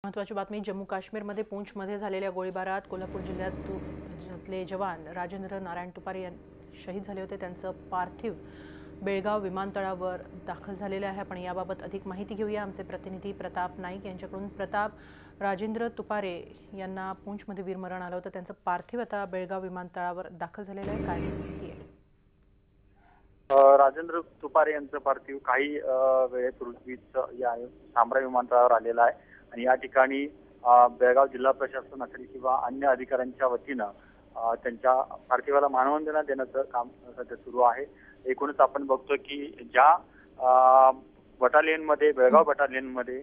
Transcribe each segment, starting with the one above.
महत्त्वाची बातमी जम्मू काश्मीरमध्ये पूंछमध्ये झालेल्या गोळीबारात कोल्हापूर जिल्ह्यातले जवान राजेंद्र नारायण तुपारे शहीद झाले होते। त्यांचं पार्थिव बेळगाव विमानतळावर दाखल झालेलं आहे। आपण याबाबत अधिक माहिती घेऊया आमचे प्रतिनिधी प्रताप नाईक यांच्याकडून। प्रताप, राजेंद्र तुपारे यांना पूंछमध्ये वीरमरण आलं होतं, त्यांचं पार्थिव आता बेळगाव विमानतळावर दाखल झालेलं आहे, काय माहिती आहे? राजेंद्र तुपारे यांचं पार्थिव काही वेळेपूर्वीच या सांब्रा विमानतळावर आलेलं आहे आणि या ठिकाणी बेळगाव जिल्हा प्रशासन असेल किंवा अन्य अधिकाऱ्यांच्या वतीनं त्यांच्या पार्थिवाला मानवंदना देण्याचं काम सध्या सुरू आहे। एकूणच आपण बघतो की ज्या बटालियनमध्ये बेळगाव बटालियनमध्ये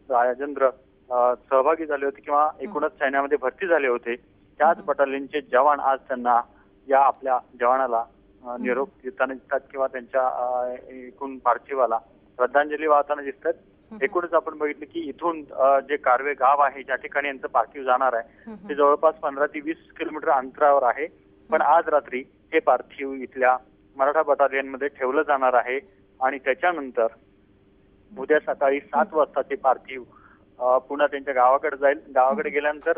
राजेंद्र सहभागी झाले होते किंवा एकूणच सैन्यामध्ये भरती झाले होते, त्याच बटालियनचे जवान आज त्यांना या आपल्या जवानाला निरोप देताना दिसतात किंवा त्यांच्या एकूण पार्थिवाला श्रद्धांजली वाहताना दिसतात। एकूणच आपण बघितलं की इथून जे कारवे गाव आहे ज्या ठिकाणी यांचं पार्थिव जाणार आहे ते जवळपास 15 ते 20 किलोमीटर अंतरावर आहे। पण आज रात्री हे पार्थिव इथल्या मराठा बटालियनमध्ये ठेवलं जाणार आहे आणि त्याच्यानंतर उद्या सकाळी 7 वाजता ते पार्थिव पुन्हा त्यांच्या गावाकडे जाईल। गावाकडे गेल्यानंतर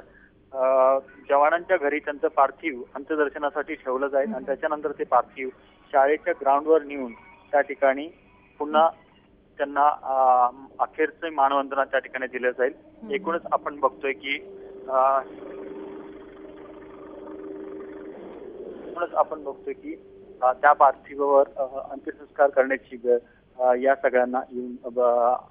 जवानांच्या घरी त्यांचं पार्थिव अंत्यदर्शनासाठी ठेवलं जाईल आणि त्याच्यानंतर ते पार्थिव शाळेच्या ग्राउंडवर नेऊन त्या ठिकाणी पुन्हा त्यांना अखेरचे मानवंदना त्या ठिकाणी दिलं जाईल। एकूणच आपण बघतोय की त्या पार्थिवावर अंत्यसंस्कार करण्याची वेळ या सगळ्यांना येऊन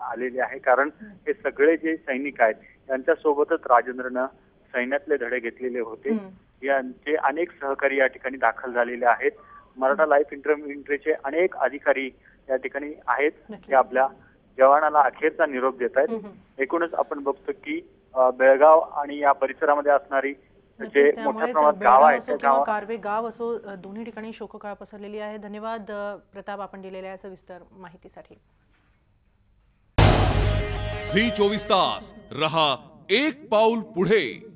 आलेली आहे, कारण हे सगळे जे सैनिक आहेत त्यांच्यासोबतच राजेंद्रनं सैन्यातले धडे घेतलेले होते। यांचे अनेक सहकारी या ठिकाणी दाखल झालेले आहेत। मराठा लाईफ इन्फंट्रीचे अनेक अधिकारी या ठिकाणी आहेत, ते आपल्या जवानाला अखेरचा निरोप देत आहेत। एकूणच आपण बघतो की बेळगाव आणि या परिसरामध्ये असणारी जे मोठ्या प्रमाणात गाव आहेत किंवा कारवे गाव असो, दोन्ही ठिकाणी शोककळा पसरलेली आहे। धन्यवाद प्रताप, आपण दिलेल्या सविस्तर माहितीसाठी। झी 24 तास रहा एक पाऊल पुढे।